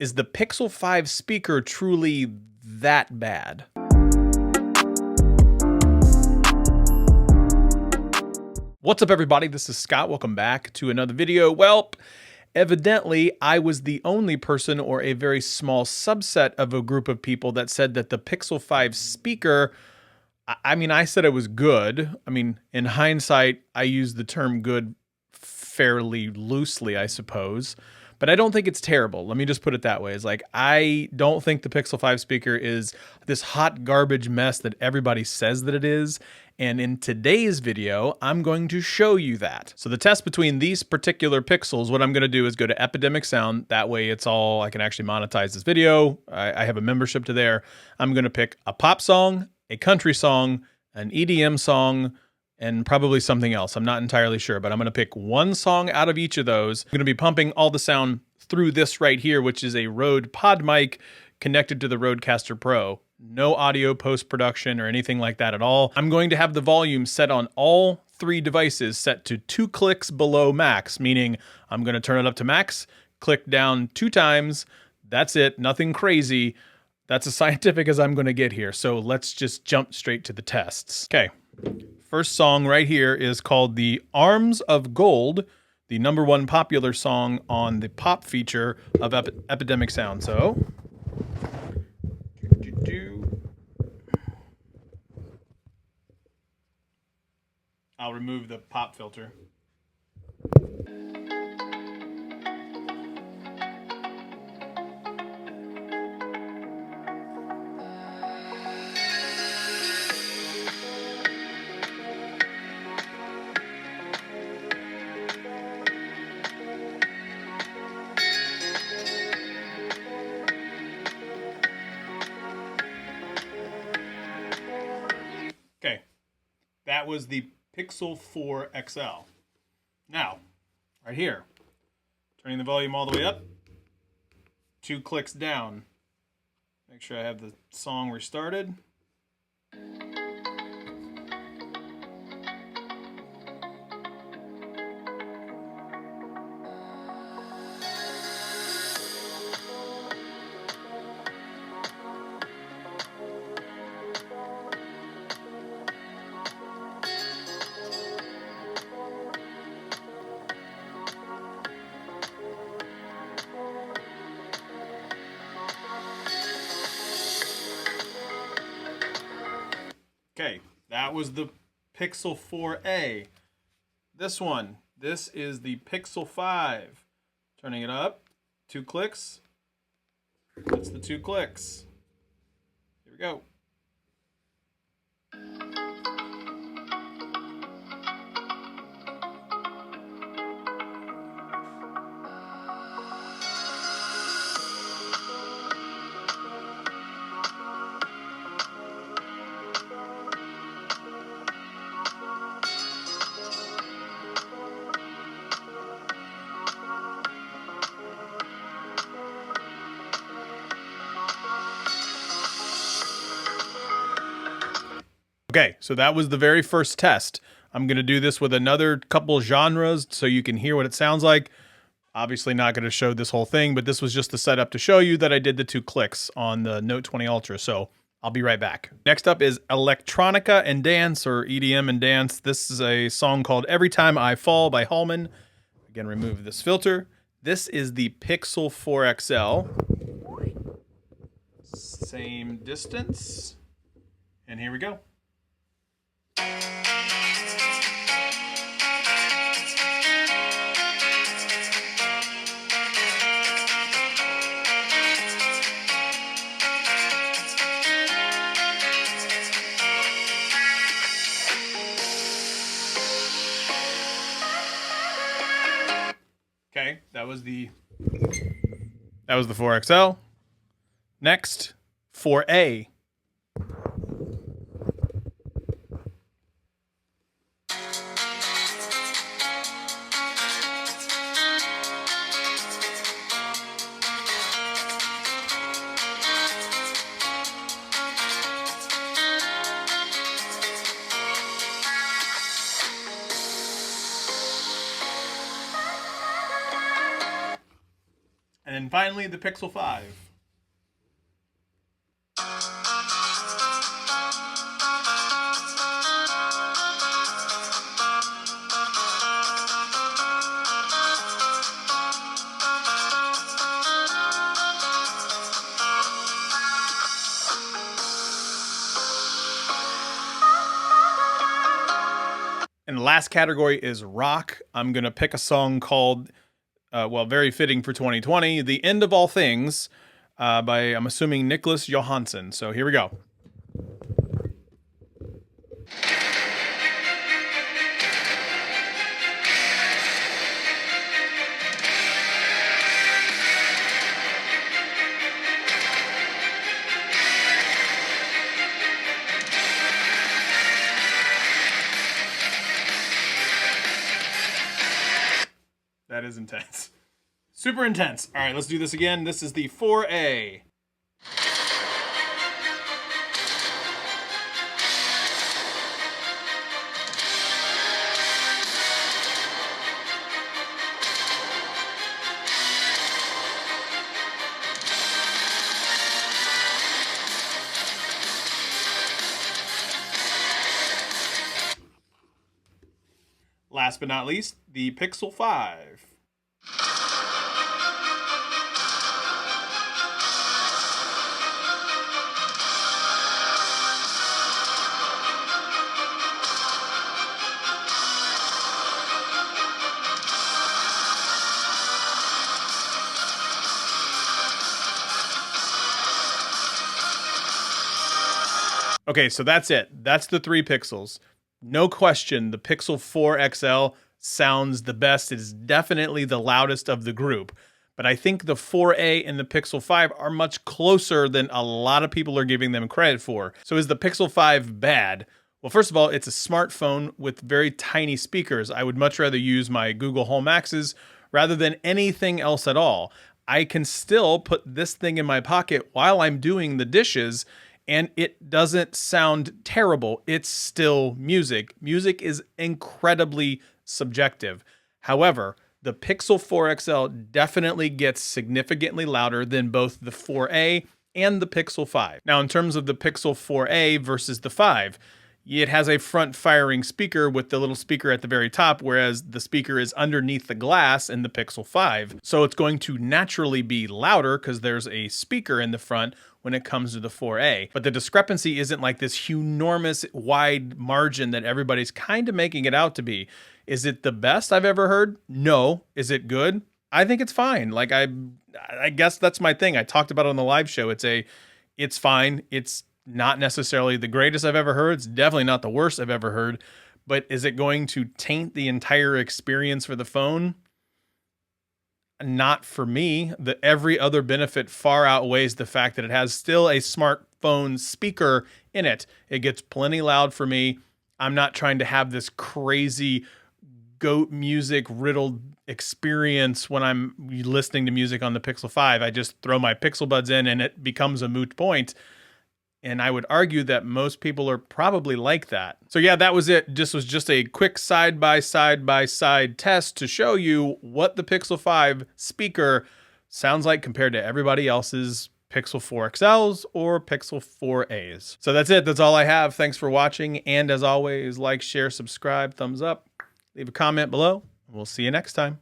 Is the Pixel 5 speaker truly that bad? What's up, everybody? This is Scott. Welcome back to another video. Well, evidently, I was the only person or a very small subset of a group of people that said that the Pixel 5 speaker, I said it was good. In hindsight, I use the term good fairly loosely, I suppose. But I don't think it's terrible. Let me just put it that way. It's like, I don't think the Pixel 5 speaker is this hot garbage mess that everybody says that it is. And in today's video, I'm going to show you that. So the test between these particular pixels, what I'm going to do is go to Epidemic Sound. That way I can actually monetize this video. I have a membership to there. I'm going to pick a pop song, a country song, an EDM song, and probably something else. I'm not entirely sure, but I'm going to pick one song out of each of those. I'm going to be pumping all the sound through this right here, which is a Rode Pod mic connected to the Rodecaster Pro. No audio post-production or anything like that at all. I'm going to have the volume set on all three devices set to 2 clicks below max, meaning I'm going to turn it up to max, click down 2 times. That's it. Nothing crazy. That's as scientific as I'm going to get here. So let's just jump straight to the tests. Okay. First song right here is called The Arms of Gold, the #1 popular song on the pop feature of Epidemic Sound. So, I'll remove the pop filter. Okay, that was the Pixel 4 XL. Now, right here, turning the volume all the way up, 2 clicks down. Make sure I have the song restarted. Okay, that was the Pixel 4a. This is the Pixel 5. Turning it up, 2 clicks. That's the 2 clicks. Here we go. Okay, so that was the very first test. I'm going to do this with another couple genres so you can hear what it sounds like. Obviously not going to show this whole thing, but this was just the setup to show you that I did the 2 clicks on the Note 20 Ultra, so I'll be right back. Next up is Electronica and Dance, or EDM and Dance. This is a song called Every Time I Fall by Hallman. Again, remove this filter. This is the Pixel 4 XL. Same distance. And here we go. Okay, that was the 4XL. Next, 4A. And then finally, the Pixel 5. And the last category is rock. I'm going to pick a song called, well, very fitting for 2020, The End of All Things by, I'm assuming, Nicholas Johansson. So here we go. That is intense. Super intense. All right, let's do this again. This is the 4A. Last but not least, the Pixel 5. Okay, so that's it. That's the 3 pixels. No question, the Pixel 4 XL sounds the best. It is definitely the loudest of the group. But I think the 4A and the Pixel 5 are much closer than a lot of people are giving them credit for. So is the Pixel 5 bad? Well, first of all, it's a smartphone with very tiny speakers. I would much rather use my Google Home Maxes rather than anything else at all. I can still put this thing in my pocket while I'm doing the dishes, and it doesn't sound terrible. It's still music. Music is incredibly subjective. However, the Pixel 4 XL definitely gets significantly louder than both the 4A and the Pixel 5. Now, in terms of the Pixel 4A versus the 5, it has a front-firing speaker with the little speaker at the very top, whereas the speaker is underneath the glass in the Pixel 5. So it's going to naturally be louder because there's a speaker in the front when it comes to the 4A. But the discrepancy isn't like this enormous wide margin that everybody's kind of making it out to be. Is it the best I've ever heard? No. Is it good? I think it's fine. Like I guess that's my thing. I talked about it on the live show. It's fine. It's not necessarily the greatest I've ever heard. It's definitely not the worst I've ever heard. But is it going to taint the entire experience for the phone? Not for me. Every other benefit far outweighs the fact that it has still a smartphone speaker in it. It gets plenty loud for me. I'm not trying to have this crazy goat music riddled experience when I'm listening to music on the Pixel 5. I just throw my Pixel Buds in and it becomes a moot point. And I would argue that most people are probably like that. So yeah, that was it. This was just a quick side-by-side test to show you what the Pixel 5 speaker sounds like compared to everybody else's Pixel 4 XLs or Pixel 4As. So that's it. That's all I have. Thanks for watching. And as always, like, share, subscribe, thumbs up, leave a comment below. We'll see you next time.